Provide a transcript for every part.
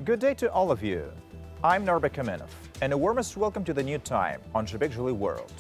Good day to all of you. I'm Narbek Kamenov, and a warmest welcome to the new time on Jibek Joly World.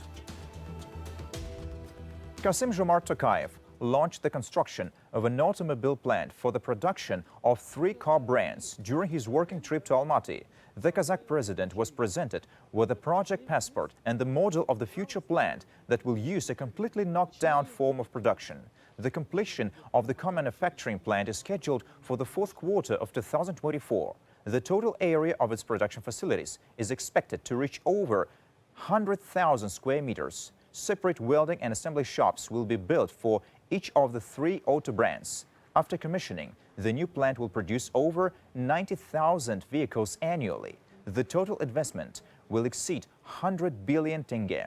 Kassym-Jomart Tokayev launched the construction of an automobile plant for the production of 3 car brands during his working trip to Almaty. The Kazakh President was presented with a project passport and the model of the future plant that will use a completely knocked-down form of production. The completion of the car manufacturing plant is scheduled for the 4th quarter of 2024. The total area of its production facilities is expected to reach over 100,000 square meters. Separate welding and assembly shops will be built for each of the 3 auto brands. After commissioning, the new plant will produce over 90,000 vehicles annually. The total investment will exceed 100 billion tenge.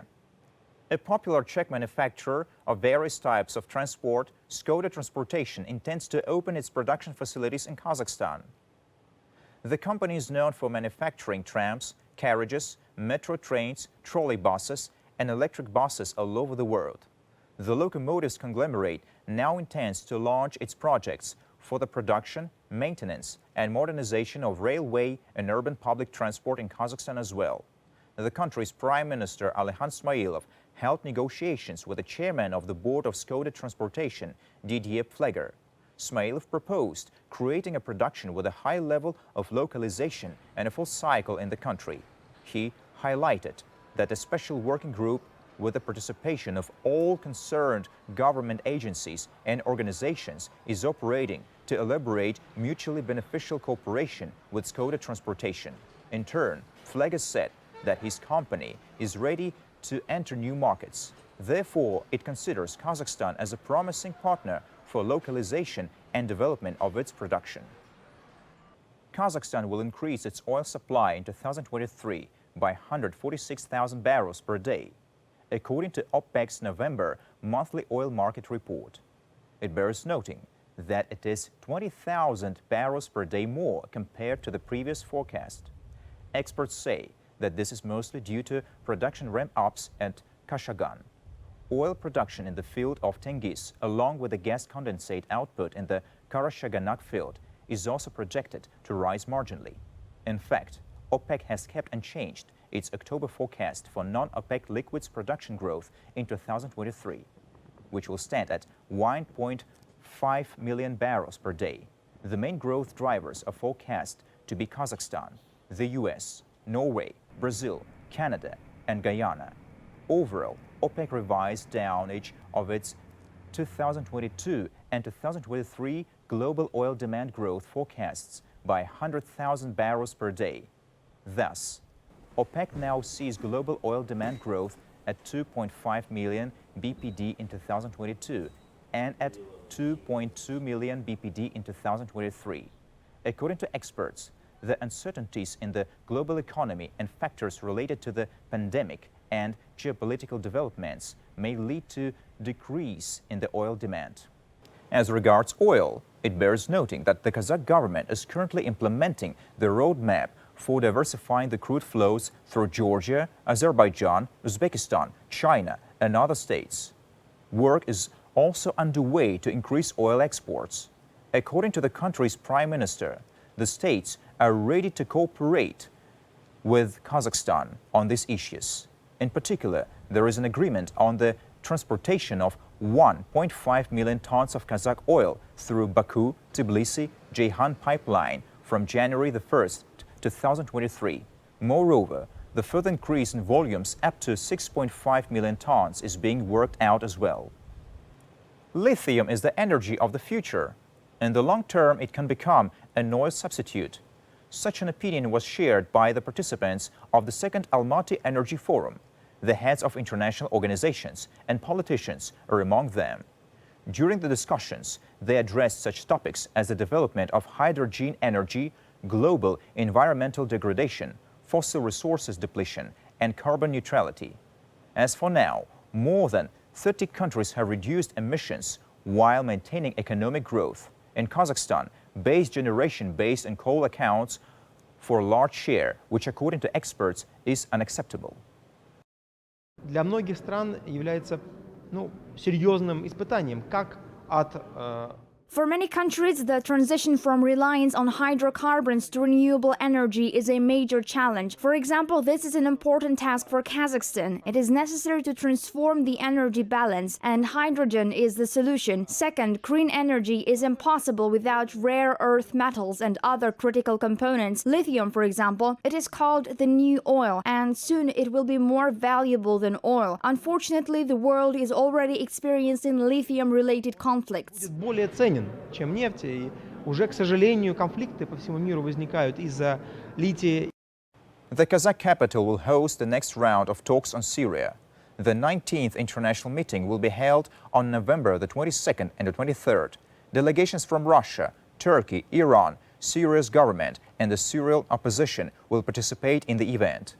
A popular Czech manufacturer of various types of transport, Skoda Transportation, intends to open its production facilities in Kazakhstan. The company is known for manufacturing trams, carriages, metro trains, trolley buses, and electric buses all over the world. The locomotives conglomerate now intends to launch its projects for the production, maintenance, and modernization of railway and urban public transport in Kazakhstan as well. The country's Prime Minister Alexander Smailov held negotiations with the chairman of the board of Skoda Transportation, Didier Pfleger. Smailov proposed creating a production with a high level of localization and a full cycle in the country. He highlighted that a special working group with the participation of all concerned government agencies and organizations is operating to elaborate mutually beneficial cooperation with Skoda Transportation. In turn, Pfleger said that his company is ready to enter new markets. Therefore, it considers Kazakhstan as a promising partner for localization and development of its production. Kazakhstan will increase its oil supply in 2023 by 146,000 barrels per day, according to OPEC's November monthly oil market report. It bears noting that it is 20,000 barrels per day more compared to the previous forecast. Experts say that this is mostly due to production ramp-ups at Kashagan. Oil production in the field of Tengiz, along with the gas condensate output in the Karachaganak field, is also projected to rise marginally. In fact, OPEC has kept unchanged its October forecast for non-OPEC liquids production growth in 2023, which will stand at 1.5 million barrels per day. The main growth drivers are forecast to be Kazakhstan, the US, Norway, Brazil, Canada, and Guyana. Overall, OPEC revised down each of its 2022 and 2023 global oil demand growth forecasts by 100,000 barrels per day. Thus, OPEC now sees global oil demand growth at 2.5 million BPD in 2022 and at 2.2 million BPD in 2023. According to experts, the uncertainties in the global economy and factors related to the pandemic and geopolitical developments may lead to decrease in the oil demand. As regards oil, it bears noting that the Kazakh government is currently implementing the roadmap for diversifying the crude flows through Georgia, Azerbaijan, Uzbekistan, China, and other states. Work is also underway to increase oil exports. According to the country's prime minister, the states are ready to cooperate with Kazakhstan on these issues. In particular, there is an agreement on the transportation of 1.5 million tons of Kazakh oil through Baku-Tbilisi-Ceyhan pipeline from January the 1st, 2023. Moreover, the further increase in volumes up to 6.5 million tons is being worked out as well. Lithium is the energy of the future. In the long term, it can become an oil substitute. Such an opinion was shared by the participants of the second Almaty Energy Forum. The heads of international organizations and politicians are among them. During the discussions, they addressed such topics as the development of hydrogen energy, global environmental degradation, fossil resources depletion, and carbon neutrality. As for now, more than 30 countries have reduced emissions while maintaining economic growth. In Kazakhstan, base generation based on coal accounts for a large share, which according to experts is unacceptable. Для многих стран является серьезным испытанием, как от For many countries, the transition from reliance on hydrocarbons to renewable energy is a major challenge. For example, this is an important task for Kazakhstan. It is necessary to transform the energy balance, and hydrogen is the solution. Second, green energy is impossible without rare earth metals and other critical components. Lithium, for example, it is called the new oil, and soon it will be more valuable than oil. Unfortunately, the world is already experiencing lithium-related conflicts. Будет более ценен, чем нефть, и уже, к сожалению, конфликты по всему миру возникают из-за лития. The Kazakh capital will host the next round of talks on Syria. The 19th international meeting will be held on November the 22nd and the 23rd. Delegations from Russia, Turkey, Iran, Syria's government and the Syrian opposition will participate in the event.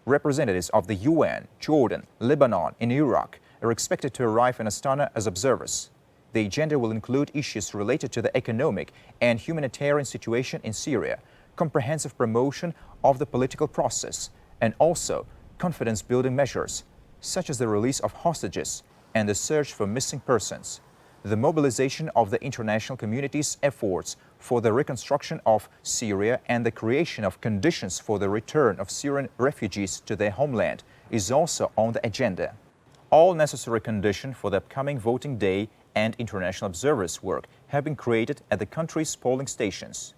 Representatives of the UN, Jordan, Lebanon and Iraq are expected to arrive in Astana as observers. The agenda will include issues related to the economic and humanitarian situation in Syria, comprehensive promotion of the political process, and also confidence-building measures, such as the release of hostages and the search for missing persons, the mobilization of the international community's efforts for the reconstruction of Syria and the creation of conditions for the return of Syrian refugees to their homeland is also on the agenda. All necessary conditions for the upcoming voting day and international observers' work have been created at the country's polling stations.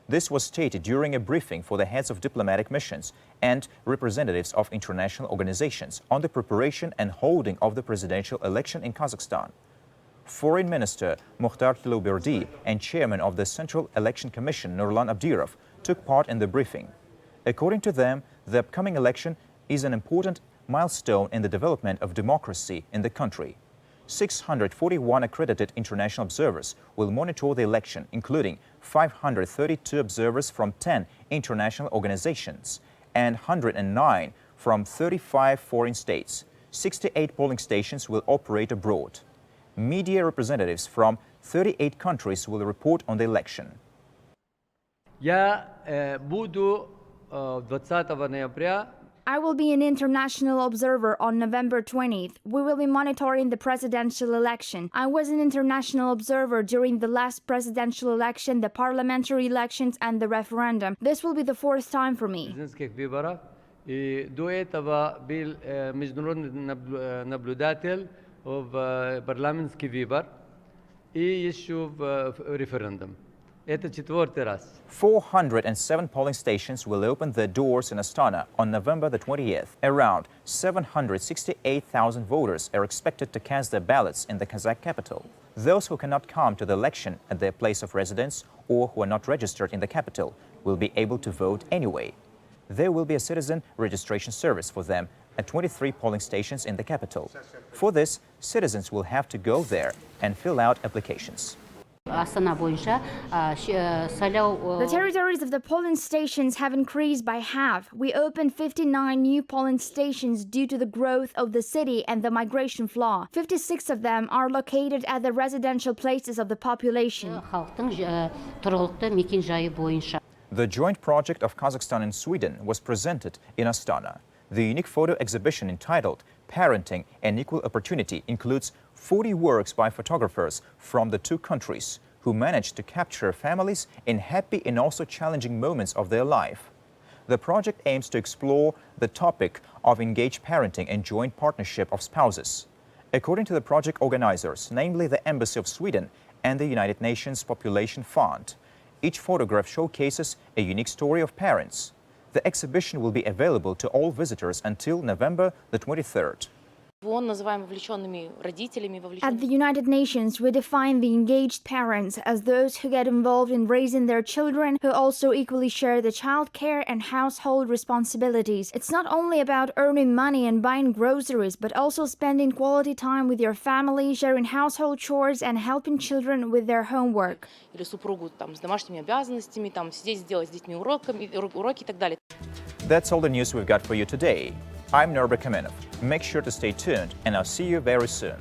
This was stated during a briefing for the heads of diplomatic missions and representatives of international organizations on the preparation and holding of the presidential election in Kazakhstan. Foreign Minister Mukhtar Tilouberdi and Chairman of the Central Election Commission Nurlan Abdirov took part in the briefing. According to them, the upcoming election is an important milestone in the development of democracy in the country. 641 accredited international observers will monitor the election, including 532 observers from 10 international organizations and 109 from 35 foreign states. 68 polling stations will operate abroad. Media representatives from 38 countries will report on the election. Я буду 20 ноября. I will be an international observer on November 20th. We will be monitoring the presidential election. I was an international observer during the last presidential election, the parliamentary elections and the referendum. This will be the fourth time for me. Президентских выборов. И до этого был международный наблюдатель в парламентский выбор и еще в референдум. Это четвертый раз. 407 polling stations will open their doors in Astana on November the 20th. Around 768,000 voters are expected to cast their ballots in the Kazakh capital. Those who cannot come to the election at their place of residence or who are not registered in the capital will be able to vote anyway. There will be a citizen registration service for them at 23 polling stations in the capital. For this, citizens will have to go there and fill out applications. The territories of the polling stations have increased by half. We opened 59 new polling stations due to the growth of the city and the migration flow. 56 of them are located at the residential places of the population. The joint project of Kazakhstan and Sweden was presented in Astana. The unique photo exhibition entitled Parenting and Equal Opportunity includes 40 works by photographers from the two countries who managed to capture families in happy and also challenging moments of their life. The project aims to explore the topic of engaged parenting and joint partnership of spouses. According to the project organizers, namely the Embassy of Sweden and the United Nations Population Fund, each photograph showcases a unique story of parents. The exhibition will be available to all visitors until November the 23rd. At the United Nations, we define the engaged parents as those who get involved in raising their children, who also equally share the child care and household responsibilities. It's not only about earning money and buying groceries, but also spending quality time with your family, sharing household chores and helping children with their homework. That's all the news we've got for you today. I'm Norbert Kamenov. Make sure to stay tuned, and I'll see you very soon.